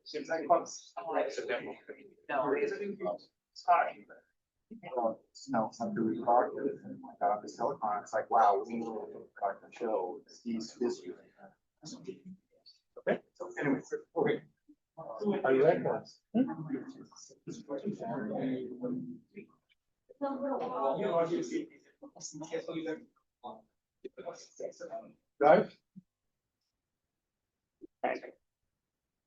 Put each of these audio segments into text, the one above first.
Seems like close. No, some do record it, and I got this telecon. It's like, wow, we need to show these issues. Okay. So anyway, okay. Are you ready? Guys?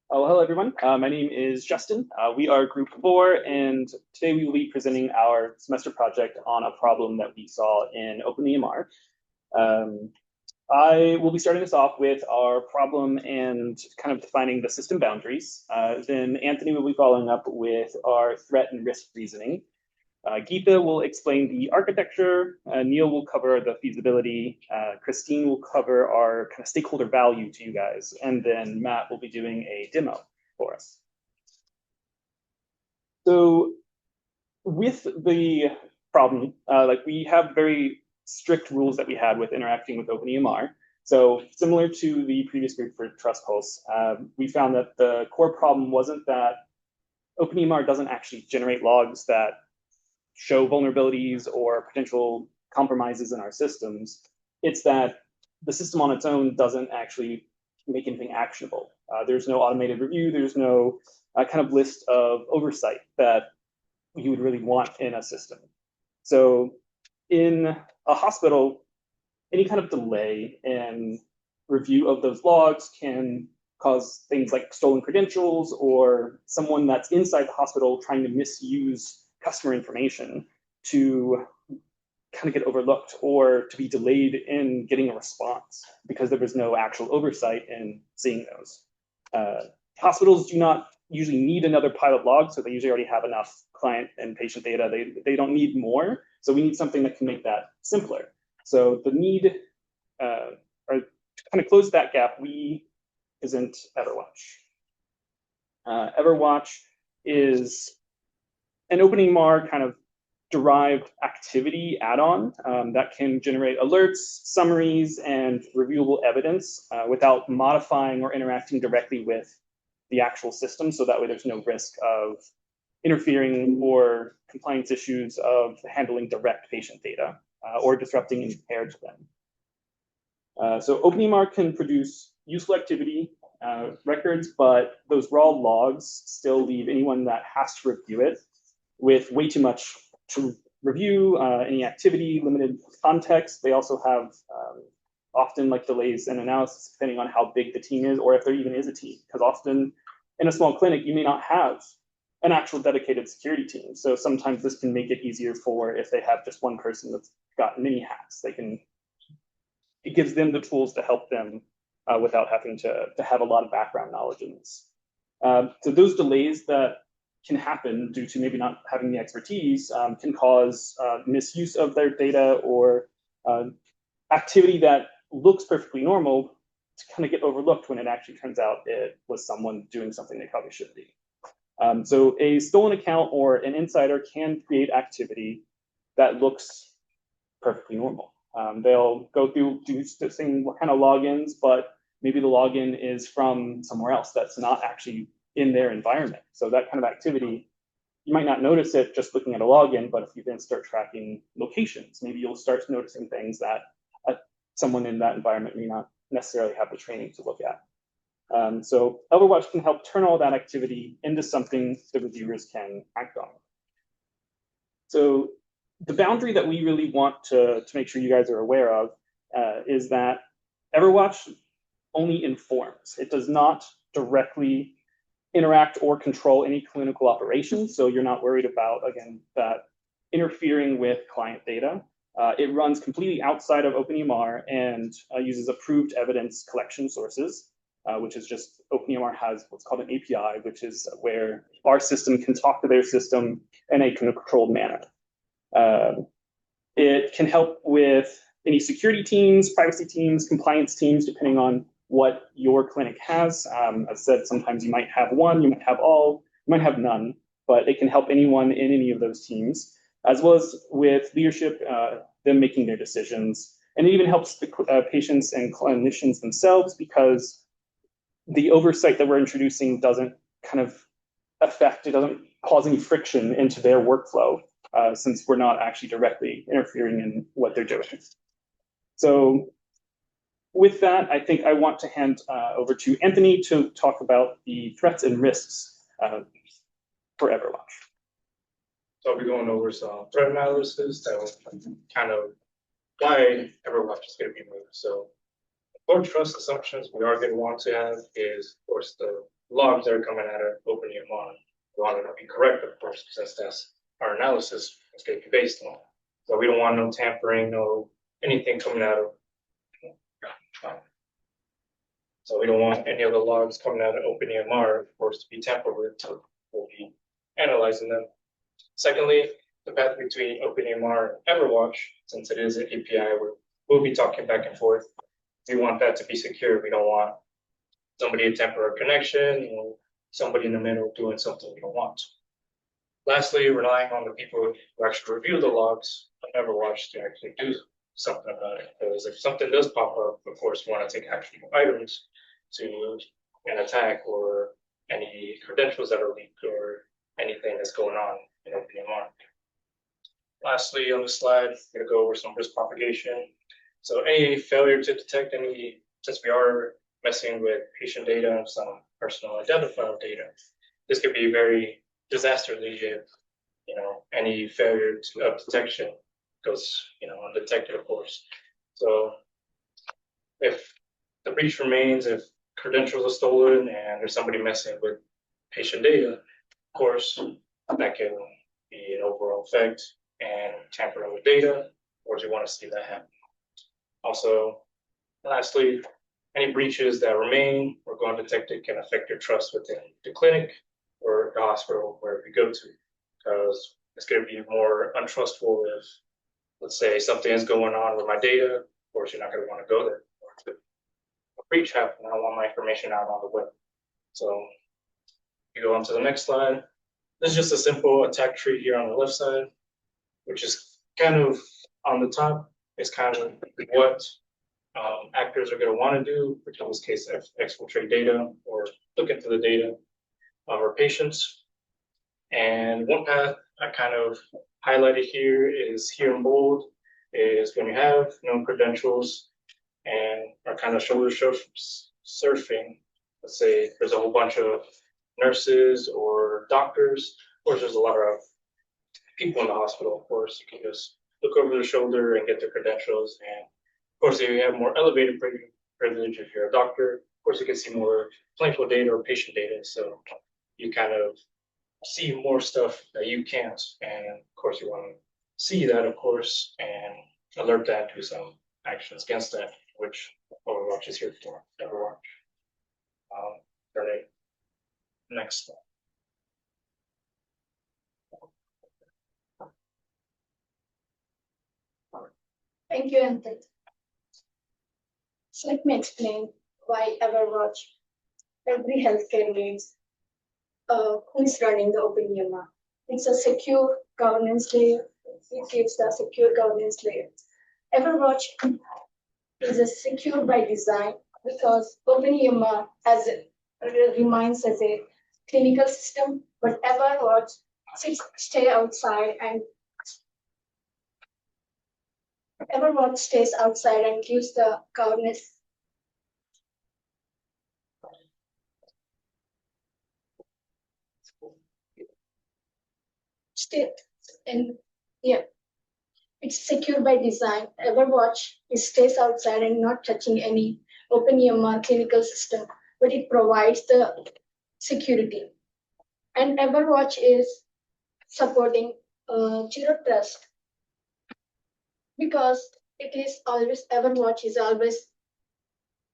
Oh, hello, everyone. My name is Justin. We are Group 4, and today we will be presenting our semester project on a problem that we saw in OpenEMR. I will be starting us off with our problem and kind of defining the system boundaries. Then Anthony will be following up with our threat and risk reasoning. Geetha will explain the architecture, Neil will cover the feasibility, Christine will cover our kind of stakeholder value to you guys, and then Matt will be doing a demo for us. So with the problem, we have very strict rules that we had with interacting with OpenEMR. So similar to the previous group for Trust Pulse, we found that the core problem wasn't that OpenEMR doesn't actually generate logs that show vulnerabilities or potential compromises in our systems. It's that the system on its own doesn't actually make anything actionable. There's no automated review. There's no kind of list of oversight that you would really want in a system. So in a hospital, any kind of delay in review of those logs can cause things like stolen credentials or someone that's inside the hospital trying to misuse customer information to kind of get overlooked or to be delayed in getting a response because there was no actual oversight in seeing those. Hospitals do not usually need another pilot log, so they usually already have enough client and patient data. They don't need more, so we need something that can make that simpler. So the need, or to kind of close that gap, we present EverWatch. EverWatch is an OpenEMR kind of derived activity add-on that can generate alerts, summaries, and reviewable evidence without modifying or interacting directly with the actual system. So that way there's no risk of interfering or compliance issues of handling direct patient data or disrupting any care to them. So OpenEMR can produce useful activity records, but those raw logs still leave anyone that has to review it with way too much to review, any activity, limited context. They also have often delays in analysis depending on how big the team is or if there even is a team. Because often in a small clinic, you may not have an actual dedicated security team. So sometimes this can make it easier for if they have just one person that's got many hats. It gives them the tools to help them without having to have a lot of background knowledge in this. So those delays that can happen due to maybe not having the expertise can cause misuse of their data or activity that looks perfectly normal to kind of get overlooked when it actually turns out it was someone doing something they probably shouldn't be. So a stolen account or an insider can create activity that looks perfectly normal. They'll go through doing what kind of logins, but maybe the login is from somewhere else that's not actually in their environment. So that kind of activity, you might not notice it just looking at a login, but if you then start tracking locations, maybe you'll start noticing things that someone in that environment may not necessarily have the training to look at. So EverWatch can help turn all that activity into something the reviewers can act on. So the boundary that we really want to make sure you guys are aware of is that EverWatch only informs. It does not directly interact or control any clinical operations. So you're not worried about, again, that interfering with client data. It runs completely outside of OpenEMR and uses approved evidence collection sources, which is just OpenEMR has what's called an API, which is where our system can talk to their system in a controlled manner. It can help with any security teams, privacy teams, compliance teams, depending on what your clinic has. As I said, sometimes you might have one, you might have all, you might have none, but it can help anyone in any of those teams, as well as with leadership, them making their decisions. And it even helps the patients and clinicians themselves because the oversight that we're introducing doesn't kind of it doesn't cause any friction into their workflow, since we're not actually directly interfering in what they're doing. So with that, I think I want to hand over to Anthony to talk about the threats and risks for EverWatch. So I'll be going over some threat analysis that will kind of why EverWatch is going to be moved. So core trust assumptions we are going to want to have is, of course, the logs that are coming out of OpenEMR. We want them to be correct, of course, since that's our analysis is going to be based on. So we don't want no tampering, no anything coming out of. So we don't want any of the logs coming out of OpenEMR, of course, to be tampered with. So we'll be analyzing them. Secondly, the path between OpenEMR and EverWatch, since it is an API, we'll be talking back and forth. We want that to be secure. We don't want somebody to tamper our connection or somebody in the middle doing something we don't want. Lastly, relying on the people who actually review the logs on EverWatch to actually do something about it. Because if something does pop up, of course, we want to take actionable items to an attack or any credentials that are leaked or anything that's going on in OpenEMR. Lastly, on the slide, I'm going to go over some risk propagation. So any failure to detect any, since we are messing with patient data and some personal identifiable data, this could be very disasterly if, any failure of detection goes, undetected, of course. So if the breach remains, if credentials are stolen and there's somebody messing with patient data, of course, that can be an overall effect and tampering with data, of course, we want to see that happen. Also, lastly, any breaches that remain or go undetected can affect your trust within the clinic or the hospital wherever you go to, because it's going to be more untrustful if, let's say, something is going on with my data. Of course, you're not going to want to go there. If a breach happened, I don't want my information out on the web. So, you go on to the next slide. This is just a simple attack tree here on the left side, which is kind of on the top. It's kind of what actors are going to want to do, which in this case, exfiltrate data or look into the data of our patients. And one path I kind of highlighted here is here in bold, is when you have known credentials and are kind of shoulder surfing. Let's say there's a whole bunch of nurses or doctors. Of course, there's a lot of people in the hospital. Of course, you can just look over their shoulder and get their credentials. And of course, if you have more elevated privilege, if you're a doctor, of course, you can see more clinical data or patient data. So you kind of see more stuff that you can't. And of course, you want to see that, of course, and alert that to some actions against that, which EverWatch is here for. EverWatch. Next slide. Thank you, Anthony. So let me explain why EverWatch every healthcare needs who is running the OpenEMR. It's a secure governance layer. It gives the secure governance layer. EverWatch is a secure by design because OpenEMR remains as a clinical system, but EverWatch stay outside and EverWatch stays outside and gives the governance. It's secure by design. EverWatch stays outside and not touching any OpenEMR clinical system, but it provides the security. And EverWatch is supporting zero trust because EverWatch is always,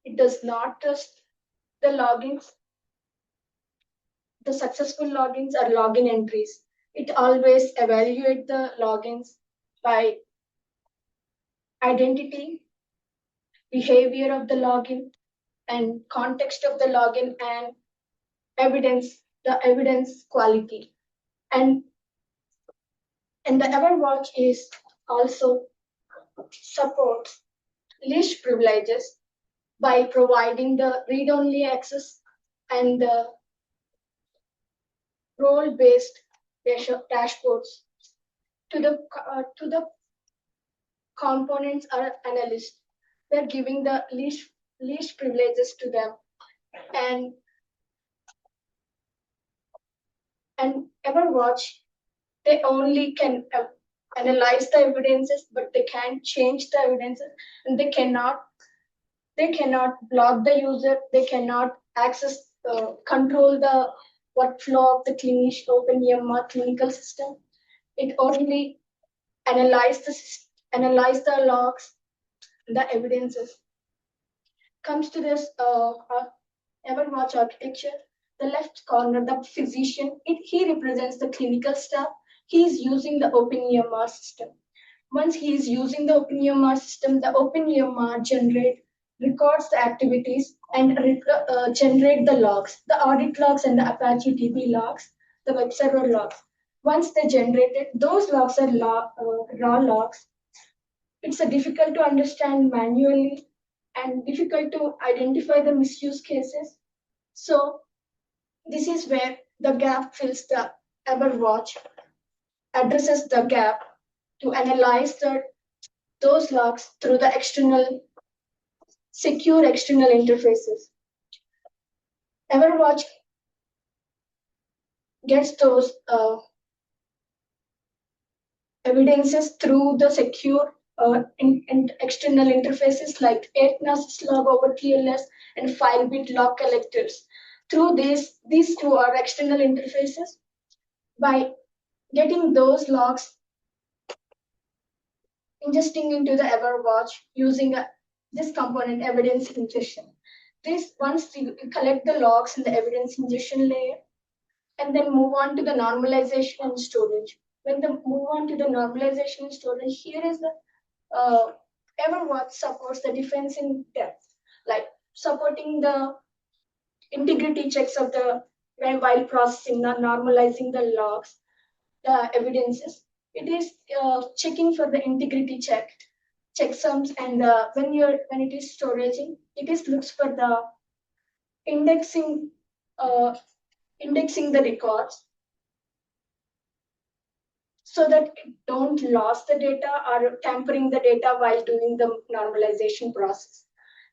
it does not trust the logins, the successful logins or login entries. It always evaluates the logins by identity, behavior of the login, and context of the login, and the evidence quality. And the EverWatch is also supports least privileges by providing the read-only access and the role-based dashboards to the components or analysts. They're giving the least privileges to them, and EverWatch, they only can analyze the evidences, but they can't change the evidences, and they cannot block the user. They cannot control the workflow of the OpenEMR clinical system. It only analyze the logs, the evidences. Comes to this EverWatch architecture. The left corner, the physician, he represents the clinical staff. He is using the OpenEMR system. Once he is using the OpenEMR system, the OpenEMR records the activities and generate the logs, the audit logs and the Apache DB logs, the web server logs. Once they generated, those logs are raw logs. It's difficult to understand manually and difficult to identify the misuse cases. So this is where the gap fills the EverWatch, addresses the gap to analyze those logs through the secure external interfaces. EverWatch gets those evidences through the secure external interfaces like 8NAS log over TLS and FileBit log collectors. Through these two are external interfaces. By getting those logs, ingesting into the EverWatch using this component evidence ingestion. Once you collect the logs in the evidence ingestion layer, and then move on to the normalization and storage. When they move on to the normalization and storage, here is the EverWatch supports the defense in depth, like supporting the integrity checks of while processing, normalizing the logs, the evidences. It is checking for the integrity checksums, and when it is storaging, looks for the indexing the records so that it don't lose the data or tampering the data while doing the normalization process.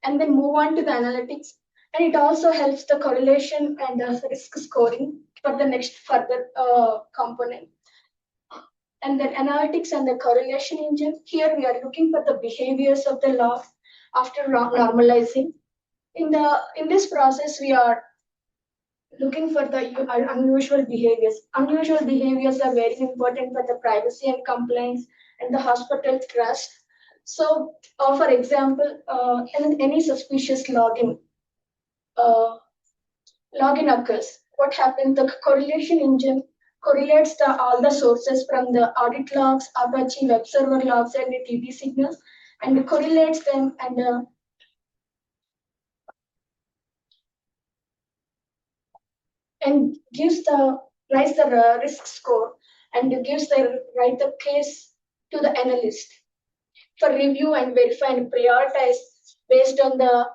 And then move on to the analytics. And it also helps the correlation and the risk scoring for the next further component. And then analytics and the correlation engine. Here we are looking for the behaviors of the log after normalizing. In this process, we are looking for the unusual behaviors. Unusual behaviors are very important for the privacy and compliance and the hospital trust. So, for example, any suspicious login occurs. What happens? The correlation engine correlates all the sources from the audit logs, Apache web server logs, and the DB signals, and correlates them and writes the risk score and gives the case to the analyst for review and verify and prioritize based on the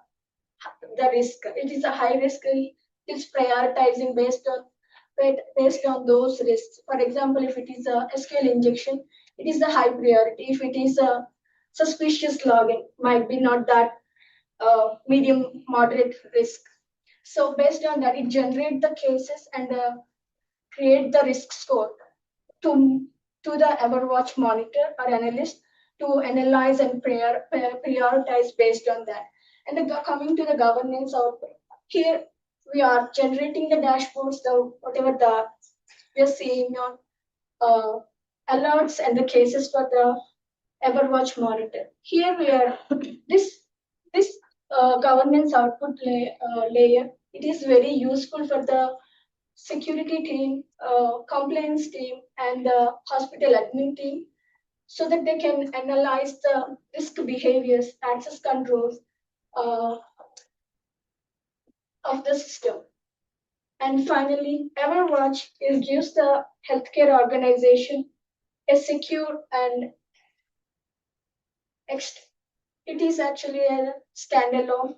risk. It is a high risk. It's prioritizing based on those risks. For example, if it is a SQL injection, it is a high priority. If it is a suspicious login, might be not that medium moderate risk. So based on that, it generates the cases and create the risk score to the EverWatch monitor or analyst to analyze and prioritize based on that. And coming to the governance output, here we are generating the dashboards, whatever we are seeing on alerts and the cases for the EverWatch monitor. Here we are this governance output layer. It is very useful for the security team, compliance team, and the hospital admin team, so that they can analyze the risk behaviors, access controls of the system. And finally, EverWatch gives the healthcare organization a secure and it is actually a standalone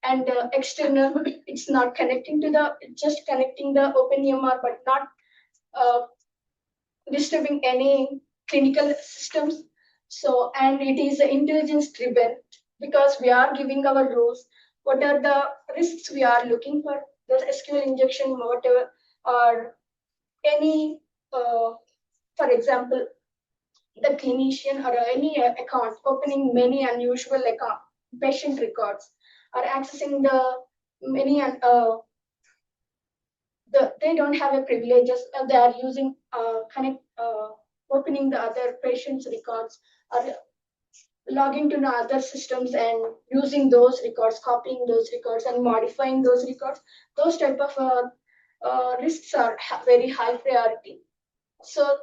and external, it's not connecting to the, just connecting the OpenEMR, but not disturbing any clinical systems. So, and it is intelligence driven because we are giving our rules. What are the risks we are looking for? The SQL injection, whatever, or any, for example, the clinician or any account opening many unusual account patient records or accessing the many they don't have a privileges. They are using opening the other patients' records or logging to the other systems and using those records, copying those records and modifying those records. Those type of risks are very high priority. So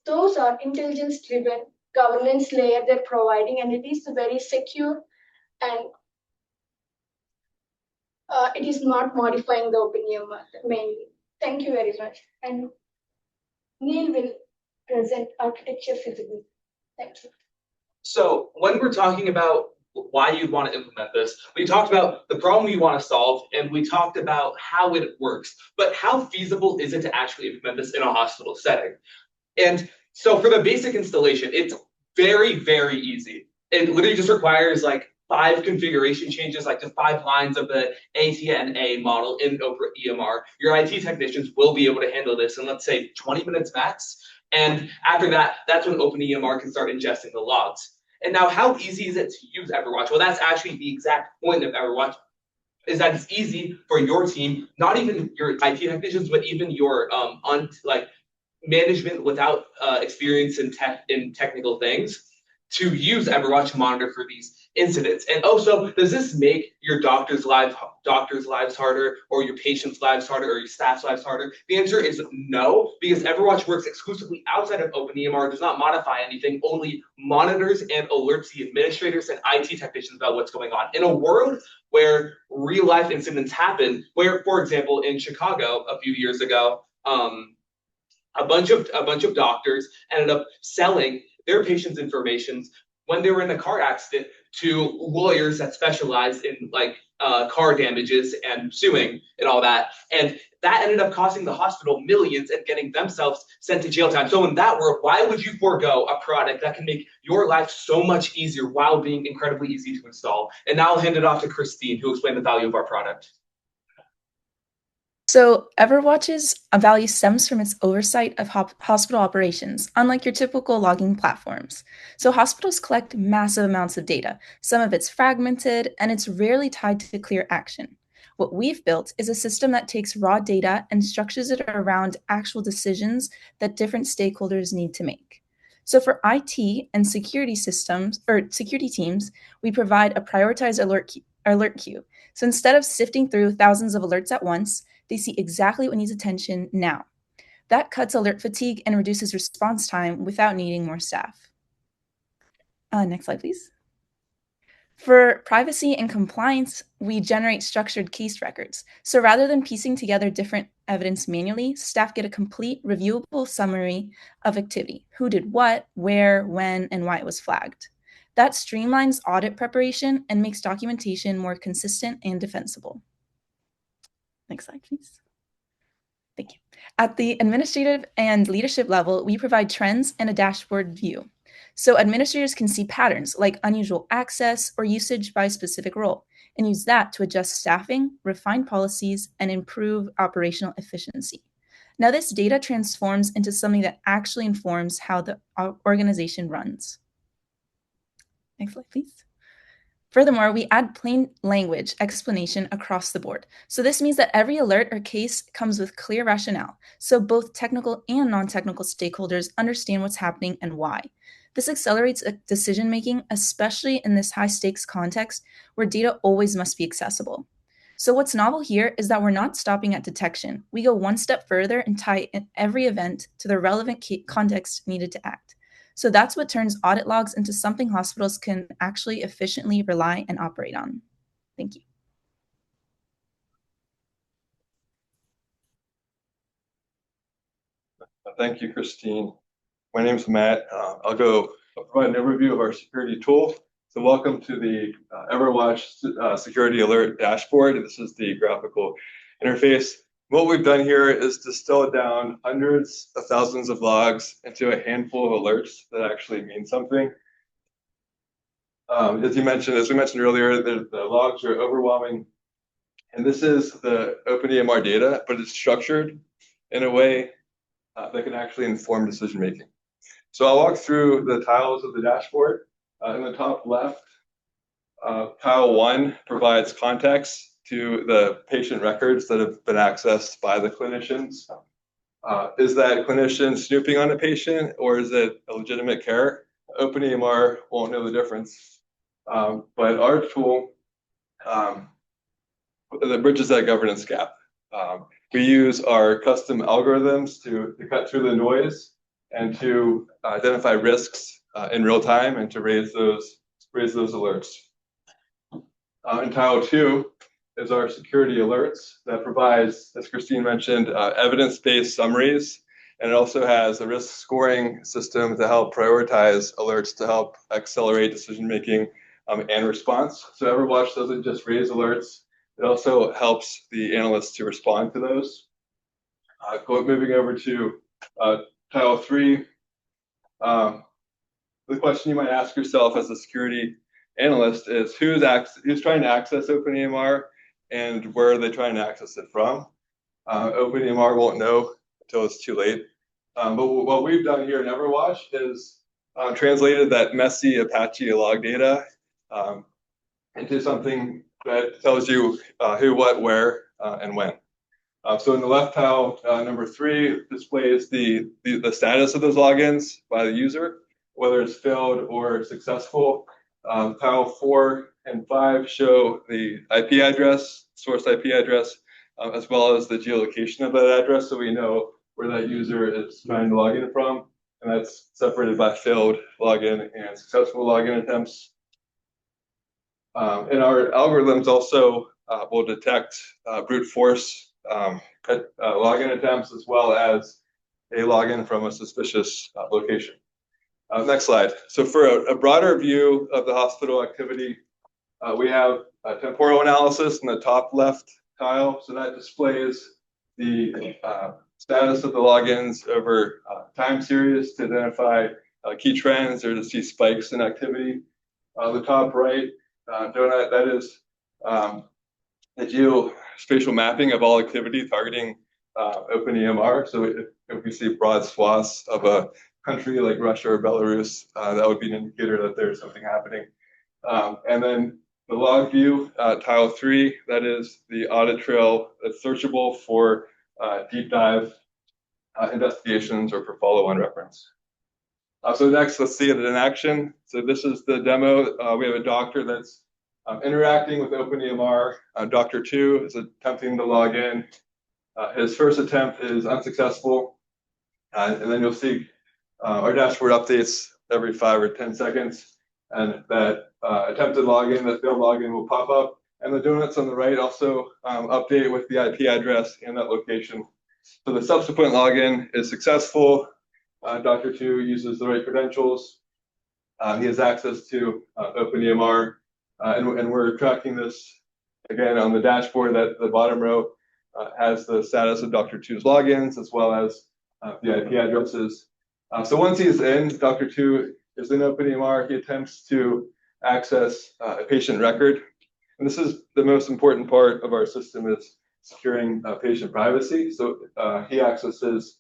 those are intelligence driven governance layer they're providing, and it is very secure, and it is not modifying the OpenEMR mainly. Thank you very much. And Neil will present architecture feasibility. Thank you. So when we're talking about why you'd want to implement this, we talked about the problem you want to solve, and we talked about how it works. But how feasible is it to actually implement this in a hospital setting? And so for the basic installation, it's very, very easy. It literally just requires like 5 configuration changes, like just 5 lines of the ATNA model in over EMR. Your IT technicians will be able to handle this in, let's say, 20 minutes max. And after that, that's when OpenEMR can start ingesting the logs. And now, how easy is it to use EverWatch? Well, that's actually the exact point of EverWatch, is that it's easy for your team, not even your IT technicians, but even your management without experience in technical things, to use EverWatch to monitor for these incidents. And also, does this make your doctors' lives harder, or your patients' lives harder, or your staff's lives harder? The answer is no, because EverWatch works exclusively outside of OpenEMR, does not modify anything, only monitors and alerts the administrators and IT technicians about what's going on. In a world where real life incidents happen, where, for example, in Chicago a few years ago, a bunch of doctors ended up selling their patients' information when they were in a car accident to lawyers that specialize in car damages and suing and all that. And that ended up costing the hospital millions and getting themselves sent to jail time. So in that world, why would you forego a product that can make your life so much easier while being incredibly easy to install? And now I'll hand it off to Christine, who will explain the value of our product. So EverWatch's value stems from its oversight of hospital operations, unlike your typical logging platforms. So hospitals collect massive amounts of data. Some of it's fragmented, and it's rarely tied to clear action. What we've built is a system that takes raw data and structures it around actual decisions that different stakeholders need to make. So for IT and security systems or security teams, we provide a prioritized alert queue. So instead of sifting through thousands of alerts at once, they see exactly what needs attention now. That cuts alert fatigue and reduces response time without needing more staff. Next slide, please. For privacy and compliance, we generate structured case records. So rather than piecing together different evidence manually, staff get a complete, reviewable summary of activity: who did what, where, when, and why it was flagged. That streamlines audit preparation and makes documentation more consistent and defensible. Next slide, please. Thank you. At the administrative and leadership level, we provide trends and a dashboard view. So administrators can see patterns like unusual access or usage by a specific role, and use that to adjust staffing, refine policies, and improve operational efficiency. Now, this data transforms into something that actually informs how the organization runs. Next slide, please. Furthermore, we add plain language explanation across the board. So this means that every alert or case comes with clear rationale, so both technical and non-technical stakeholders understand what's happening and why. This accelerates decision-making, especially in this high-stakes context where data always must be accessible. So what's novel here is that we're not stopping at detection. We go one step further and tie in every event to the relevant context needed to act. So that's what turns audit logs into something hospitals can actually efficiently rely and operate on. Thank you. Thank you, Christine. My name is Matt. I'll provide an overview of our security tool. So welcome to the EverWatch Security Alert Dashboard. This is the graphical interface. What we've done here is distill down hundreds of thousands of logs into a handful of alerts that actually mean something. As we mentioned earlier, the logs are overwhelming. And this is the OpenEMR data, but it's structured in a way that can actually inform decision making. So I'll walk through the tiles of the dashboard. In the top left, tile 1 provides context to the patient records that have been accessed by the clinicians. Is that clinician snooping on a patient, or is it a legitimate care? OpenEMR won't know the difference, but our tool that bridges that governance gap. We use our custom algorithms to cut through the noise and to identify risks in real time and to raise those alerts. In tile 2 is our security alerts that provides, as Christine mentioned, evidence-based summaries, and it also has a risk scoring system to help prioritize alerts to help accelerate decision making and response. So EverWatch doesn't just raise alerts, it also helps the analysts to respond to those. Moving over to tile 3, the question you might ask yourself as a security analyst is who's trying to access OpenEMR and where are they trying to access it from? OpenEMR won't know until it's too late. But what we've done here in EverWatch is translated that messy Apache log data into something that tells you who, what, where, and when. So in the left tile, number 3 displays the status of those logins by the user, whether it's failed or successful. Tile 4 and 5 show the IP address, source IP address, as well as the geolocation of that address, so we know where that user is trying to log in from, and that's separated by failed login and successful login attempts. And our algorithms also will detect brute force login attempts as well as a login from a suspicious location. Next slide. So for a broader view of the hospital activity, we have a temporal analysis in the top left tile. So that displays the status of the logins over time series to identify key trends or to see spikes in activity. The top right donut, that is the geospatial mapping of all activity targeting OpenEMR. So if we see broad swaths of a country like Russia or Belarus, that would be an indicator that there's something happening. And then the log view, tile 3, that is the audit trail that's searchable for deep dive investigations or for follow-on reference. So next, let's see it in action. So this is the demo. We have a doctor that's interacting with OpenEMR. Doctor 2 is attempting to log in. His first attempt is unsuccessful. And then you'll see our dashboard updates every 5 or 10 seconds. And that attempted login, that failed login will pop up. And the donuts on the right also update with the IP address and that location. So the subsequent login is successful. Doctor 2 uses the right credentials. He has access to OpenEMR. And we're tracking this again on the dashboard. That the bottom row has the status of Dr. 2's logins as well as the IP addresses. So once he's in, Dr. 2 is in OpenEMR. He attempts to access a patient record. And this is the most important part of our system, is securing patient privacy. So he accesses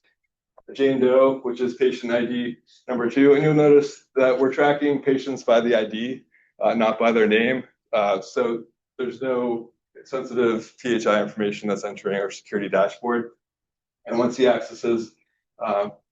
Jane Doe, which is patient ID number 2. And you'll notice that we're tracking patients by the ID, not by their name. So there's no sensitive PHI information that's entering our security dashboard. And once he accesses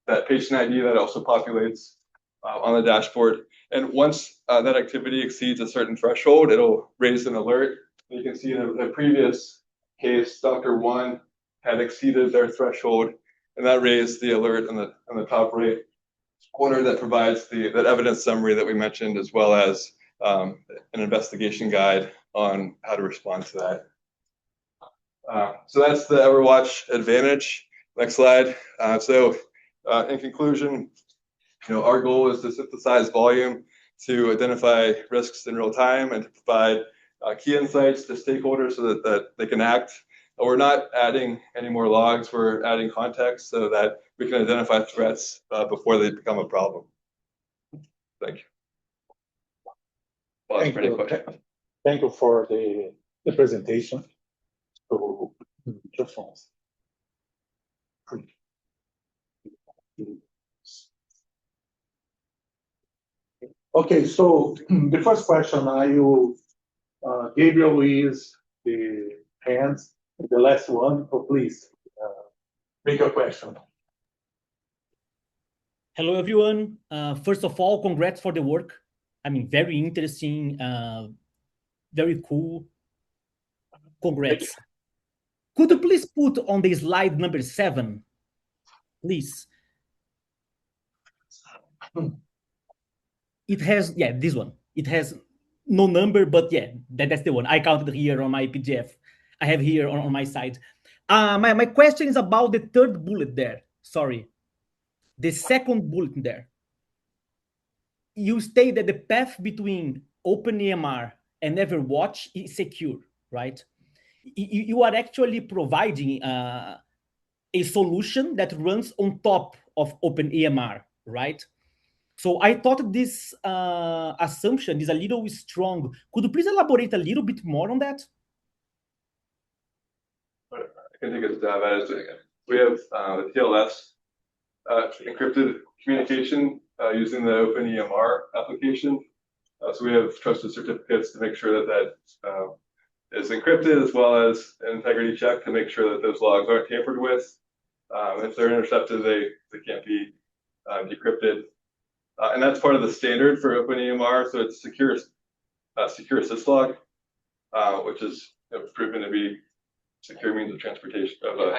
that patient ID, that also populates on the dashboard. And once that activity exceeds a certain threshold, it'll raise an alert. You can see in a previous case, Dr. 1 had exceeded their threshold, and that raised the alert on the top right corner that provides that evidence summary that we mentioned, as well as an investigation guide on how to respond to that. So that's the EverWatch advantage. Next slide. In conclusion, our goal is to synthesize volume to identify risks in real time and to provide key insights to stakeholders so that they can act. We're not adding any more logs, we're adding context so that we can identify threats before they become a problem. Thank you. Pause for any questions. Thank you for the presentation. So, your phones. Okay, so the first question, Gabriel, Luis, the hands, the last one, so please make your question. Hello, everyone. First of all, congrats for the work. I mean, very interesting, very cool. Congrats. Could you please put on the slide number 7, please? It has, yeah, this one. It has no number, but yeah, that's the one. I counted here on my PDF. I have here on my side. My question is about the third bullet there. Sorry. The second bullet there. You state that the path between OpenEMR and EverWatch is secure, right? You are actually providing a solution that runs on top of OpenEMR, right? So I thought this assumption is a little strong. Could you please elaborate a little bit more on that? I can take a stab at it. We have the TLS encrypted communication using the OpenEMR application. So we have trusted certificates to make sure that is encrypted, as well as an integrity check to make sure that those logs aren't tampered with. If they're intercepted, they can't be decrypted. And that's part of the standard for OpenEMR. So it's secure assist log, which is proven to be secure means of transportation of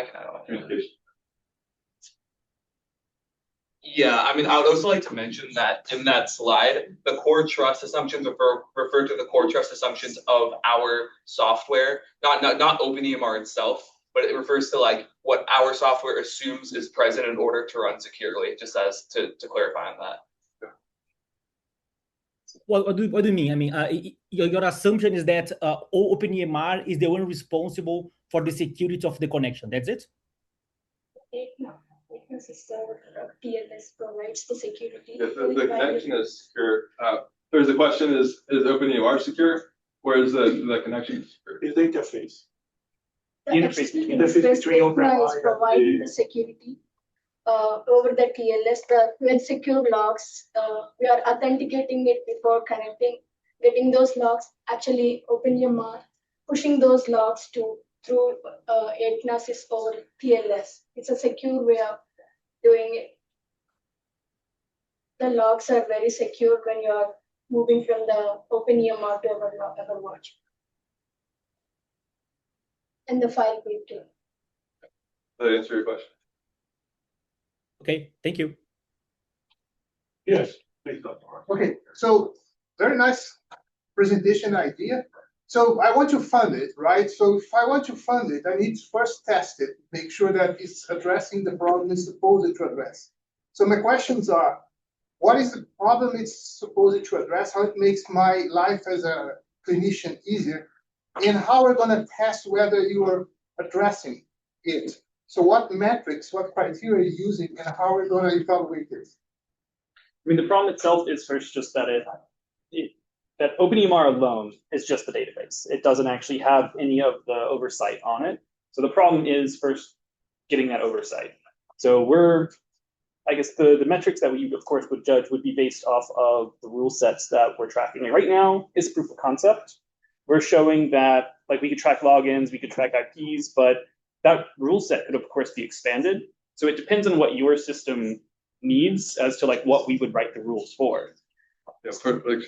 communication. Yeah, I mean, I would also like to mention that in that slide, the core trust assumptions refer to the core trust assumptions of our software, not OpenEMR itself, but it refers to like what our software assumes is present in order to run securely, just as to clarify on that. What do you mean? I mean, your assumption is that OpenEMR is the one responsible for the security of the connection. That's it? The system TLS provides the security. Yes, the connection is secure. There's a question: is OpenEMR secure? Where is the connection secure? Is the interface. The Interface between OpenEMR is providing the security over the TLS. With secure logs, we are authenticating it before connecting, getting those logs. Actually, OpenEMR pushing those logs through Agnosis over TLS. It's a secure way of doing it. The logs are very secure when you are moving from the OpenEMR to EverWatch. And the file group too. Does that answer your question? Okay, thank you. Yes, please, Dr. Okay, so very nice presentation idea. So I want to fund it, right? So if I want to fund it, I need to first test it, make sure that it's addressing the problem it's supposed to address. So my questions are, what is the problem it's supposed to address? How it makes my life as a clinician easier? And how we're going to test whether you are addressing it? So what metrics, what criteria are you using, and how are we going to evaluate this? I mean, the problem itself is first just that that OpenEMR alone is just the database. It doesn't actually have any of the oversight on it. So the problem is first getting that oversight. So I guess the metrics that we, of course, would judge would be based off of the rule sets that we're tracking. And right now, it's proof of concept. We're showing that like we could track logins, we could track IPs, but that rule set could, of course, be expanded. So it depends on what your system needs as to like what we would write the rules for. Yeah,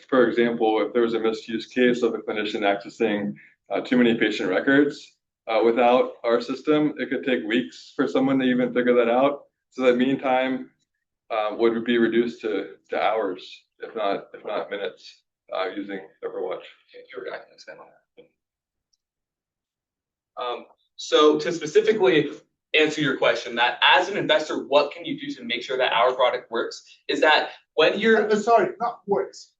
for example, if there was a misuse case of a clinician accessing too many patient records without our system, it could take weeks for someone to even figure that out. So that mean time would be reduced to hours, if not minutes, using EverWatch. I can expand on that. So to specifically answer your question, that as an investor, what can you do to make sure that our product works? Is that when you're Sorry, not works.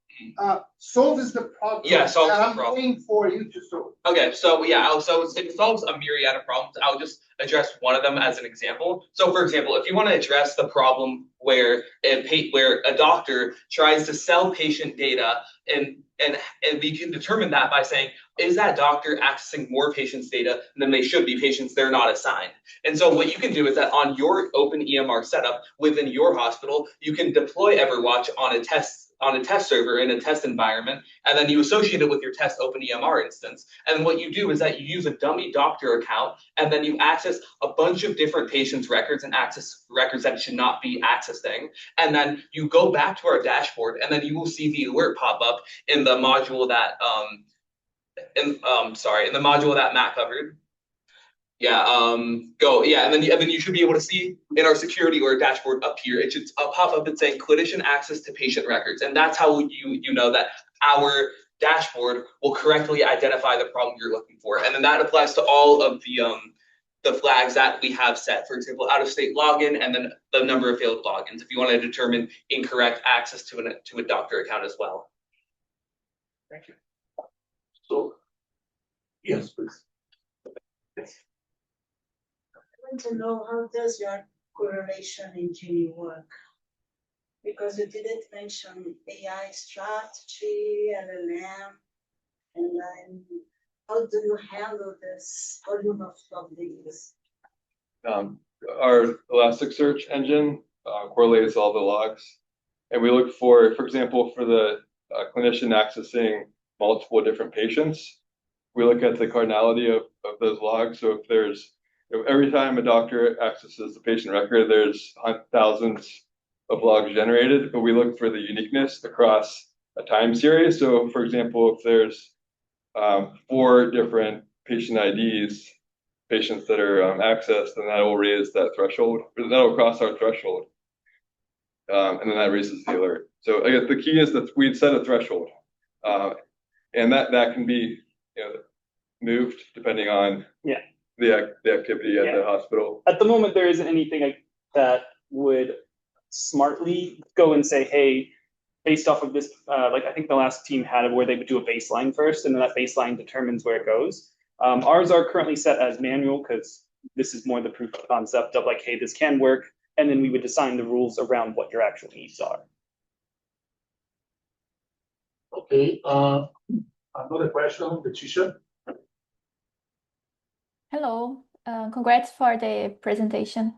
solves the problem. Yeah, solves that the I'm problem. waiting for you to solve. Okay, so yeah, so it solves a myriad of problems. I'll just address one of them as an example. So, for example, if you want to address the problem where a doctor tries to sell patient data, and we can determine that by saying, is that doctor accessing more patients' data than they should be, patients they're not assigned? And so what you can do is that on your open EMR setup within your hospital, you can deploy EverWatch on a test server in a test environment, and then you associate it with your test open EMR instance. And what you do is that you use a dummy doctor account, and then you access a bunch of different patients' records and access records that should not be accessing. And then you go back to our dashboard, and then you will see the alert pop up in the module that in the module that Matt covered. Yeah, and then you should be able to see in our security or dashboard up here, it should pop up and saying clinician access to patient records. And that's how you know that our dashboard will correctly identify the problem you're looking for. And then that applies to all of the flags that we have set. For example, out-of-state login, and then the number of failed logins, if you want to determine incorrect access to a doctor account as well. Thank you. So, yes, please. Yes. I want to know, how does your correlation engine work? Because you didn't mention AI strategy, LLM, and then how do you handle this volume of these? Our Elasticsearch engine correlates all the logs, and we look for example, for the clinician accessing multiple different patients, we look at the cardinality of those logs. So if there's, every time a doctor accesses the patient record, there's thousands of logs generated, but we look for the uniqueness across a time series. So for example, if there's 4 different patient IDs, patients that are accessed, then that will raise that threshold, or that will cross our threshold. And then that raises the alert. So I guess the key is that we'd set a threshold, and that can be moved depending on the activity at the hospital. At the moment, there isn't anything that would smartly go and say, hey, based off of this, like I think the last team had it where they would do a baseline first, and then that baseline determines where it goes. Ours are currently set as manual because this is more the proof of concept of like, hey, this can work, and then we would assign the rules around what your actual needs are. Okay, another question, Geetha. Hello, congrats for the presentation.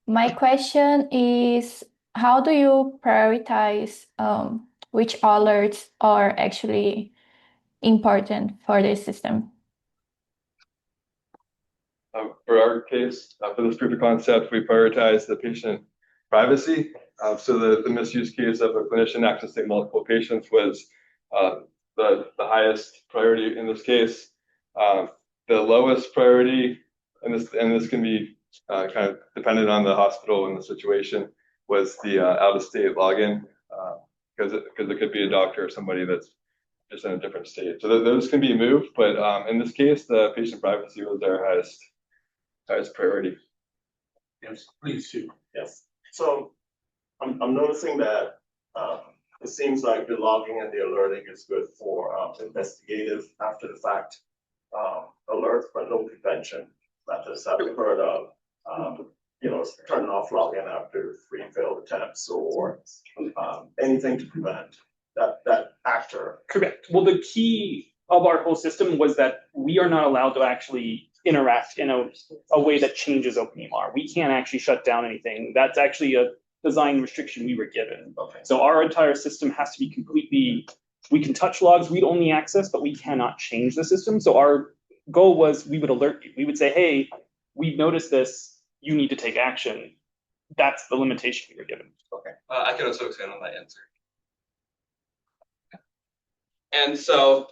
My question is, how do you prioritize which alerts are actually important for the system? For our case, for this proof of concept, we prioritize the patient privacy. So the misuse case of a clinician accessing multiple patients was the highest priority in this case. The lowest priority, and this can be kind of dependent on the hospital and the situation, was the out-of-state login, because it could be a doctor or somebody that's just in a different state. So those can be moved, but in this case, the patient privacy was our highest priority. Yes, please shoot. Yes. So I'm noticing that it seems like the logging and the alerting is good for investigative after the fact alerts, but no prevention. Not just have heard of turning off login after 3 failed attempts or anything to prevent that actor. Correct. Well, the key of our whole system was that we are not allowed to actually interact in a way that changes OpenEMR. We can't actually shut down anything. That's actually a design restriction we were given. Okay. So our entire system has to be completely, we can touch logs, read only access, but we cannot change the system. So our goal was we would alert you. We would say, hey, we've noticed this, you need to take action. That's the limitation we were given. Okay. I can also expand on that answer. And so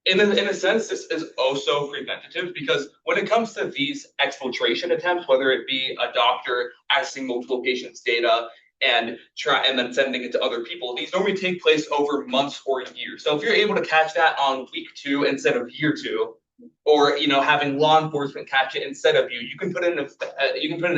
in a sense, this is also preventative, because when it comes to these exfiltration attempts, whether it be a doctor accessing multiple patients' data and then sending it to other people, these normally take place over months or years. So if you're able to catch that on week 2 instead of year 2, or having law enforcement catch it instead of you can put an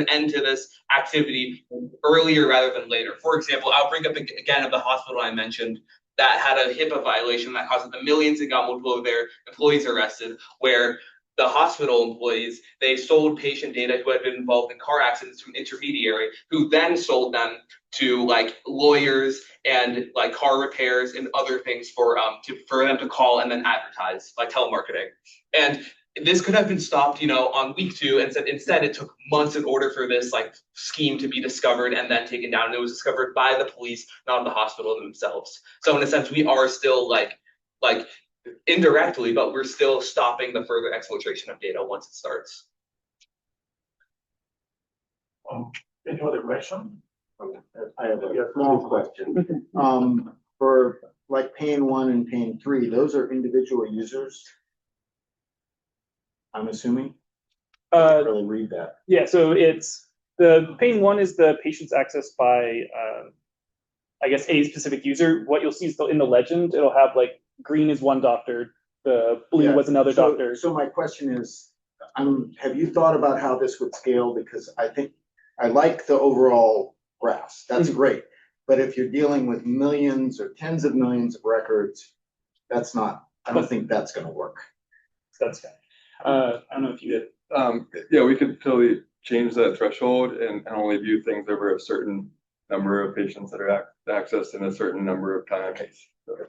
end to this activity earlier rather than later. For example, I'll bring up again of the hospital I mentioned. that had a HIPAA violation that cost them millions and got multiple of their employees arrested, where the hospital employees, they sold patient data who had been involved in car accidents to an intermediary who then sold them to like lawyers and like car repairs and other things for them to call and then advertise, like telemarketing. And this could have been stopped, on week 2, and instead it took months in order for this like scheme to be discovered and then taken down. And it was discovered by the police, not the hospital themselves. So in a sense, we are still like indirectly, but we're still stopping the further exfiltration of data once it starts. Any other question? I have a small question. For like pane 1 and pane 3, those are individual users, I'm assuming? I can't really read that. Yeah, so it's the pane 1 is the patient's access by, I guess, a specific user. What you'll see is in the legend, it'll have like green is one doctor, the blue Yeah, was another so- doctor. So my question is, have you thought about how this would scale? Because I think, I like the overall graphs, that's great. But if you're dealing with millions or tens of millions of records, I don't think that's gonna work. That's fine. I don't know if you did. Yeah, we could totally change that threshold and only view things over a certain number of patients that are accessed in a certain number of times.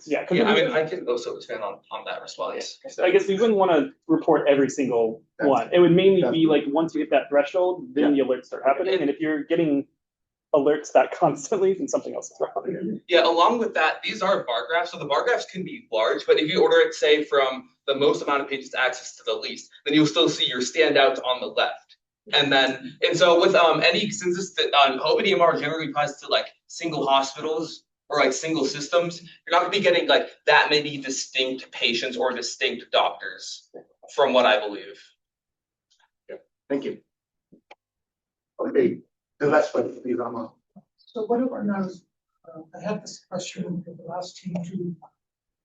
Yeah, Yeah, I mean, I can also expand on that response. So I guess we wouldn't want to report every single one. It would mainly be like once you hit that threshold, then the alerts start happening. And if you're getting alerts that constantly, then something else is wrong. Yeah, along with that, these are bar graphs. So the bar graphs can be large, but if you order it, say, from the most amount of patients access to the least, then you'll still see your standouts on the left. And so with since this OpenEMR generally applies to like single hospitals or like single systems, you're not gonna be getting like that many distinct patients or distinct doctors, from what I believe. Thank you. Okay, the last one, please, Rama. So what if I had this question for the last team too,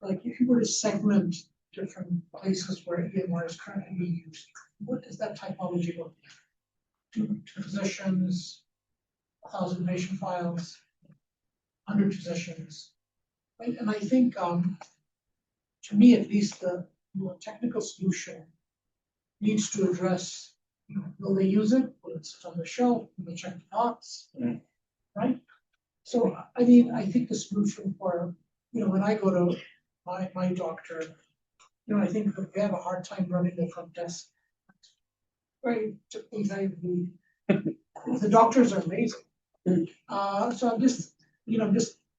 like if you were to segment different places where EMR is currently being used, what does that typology look like? Two physicians, 1,000 patient files, 100 physicians. And I think, to me at least, the technical solution needs to address, will they use it? Will it sit on the shelf? Will they check the box? Right? So, I mean, I think the solution for, when I go to my doctor, I think that they have a hard time running the front desk. Right, the doctors are amazing. So I'm just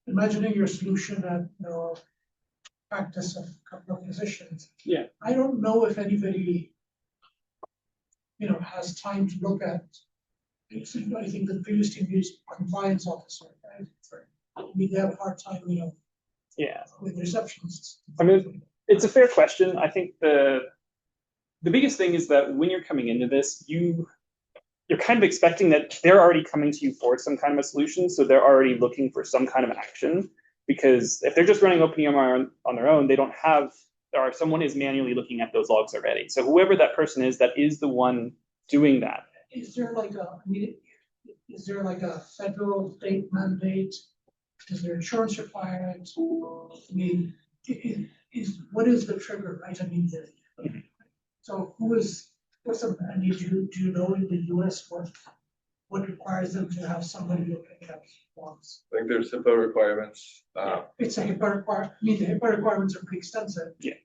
imagining your solution at practice of a couple of physicians. Yeah. I don't know if anybody has time to look at. I think the previous team used compliance officer, right? We have a hard time, Yeah. with receptionists. I mean, it's a fair question. I think the biggest thing is that when you're coming into this, you're kind of expecting that they're already coming to you for some kind of a solution. So they're already looking for some kind of action, because if they're just running OpenEMR on their own, they don't have, or someone is manually looking at those logs already. So whoever that person is, that is the one doing that. Is there like a federal state mandate? Is there insurance required? I mean, what is the trigger, right? I mean, so do you know in the US what requires them to have somebody looking at forms? I think there's HIPAA requirements. It's a HIPAA requirement. I mean, the HIPAA requirements are pretty extensive. Yeah.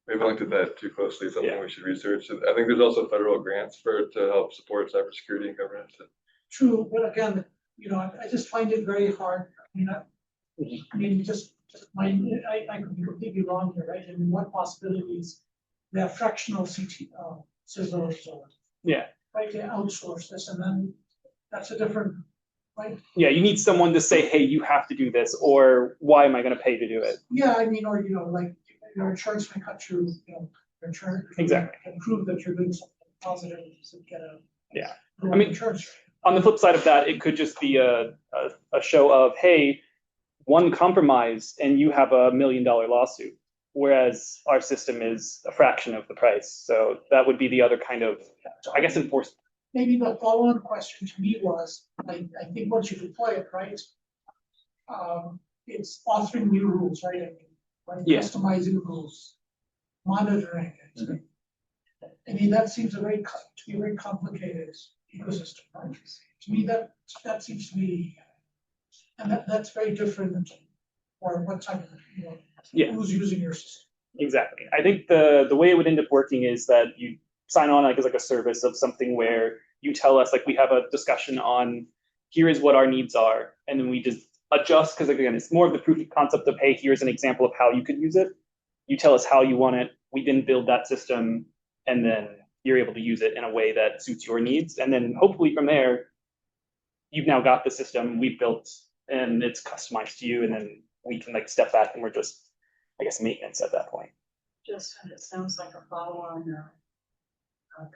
We haven't looked at that too closely, something we should research. I think there's also federal grants to help support cybersecurity and governance. True, but again, I just find it very hard. I could be completely wrong here, right? I mean, one possibility is they have fractional scissors or right, they outsource this, and then that's a different, right? Yeah, you need someone to say, hey, you have to do this, or why am I going to pay to do it? Yeah, I mean, or like your insurance may cut you, your insurance can prove that you're doing something positive to get a insurance. On the flip side of that, it could just be a show of, hey, one compromise and you have $1 million lawsuit, whereas our system is a fraction of the price. So that would be the other kind of, I guess, enforcement. Maybe the follow-on question to me was, I think once you deploy it, right, it's authoring new rules, right? I mean, like Yeah. customizing rules, monitoring it. I mean, that seems to be a very complicated ecosystem, right? To me, that seems to be, and that's very different for what type of, Yeah. who's using your system. Exactly. I think the way it would end up working is that you sign on like as like a service of something where you tell us like we have a discussion on here is what our needs are, and then we just adjust because again it's more of the proof of concept of hey, here's an example of how you could use it. You tell us how you want it. We then build that system, and then you're able to use it in a way that suits your needs. And then hopefully from there, you've now got the system we've built and it's customized to you, and then we can like step back and we're just I guess maintenance at that point. Just, it sounds like a follow-on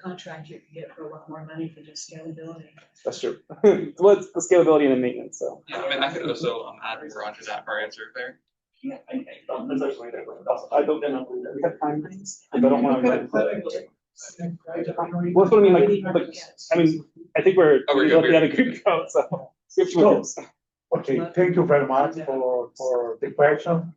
contract you can get for a lot more money for just scalability. That's true. Well, it's the scalability and the maintenance. So Yeah, I mean, I could also add more onto that our answer there. yeah, that's actually I don't know. We have time. I don't want to. Well, that's what I mean. Like, I mean, I think we're we're let good. the other group go. So we have 2 more groups. Okay, thank you very much for the question.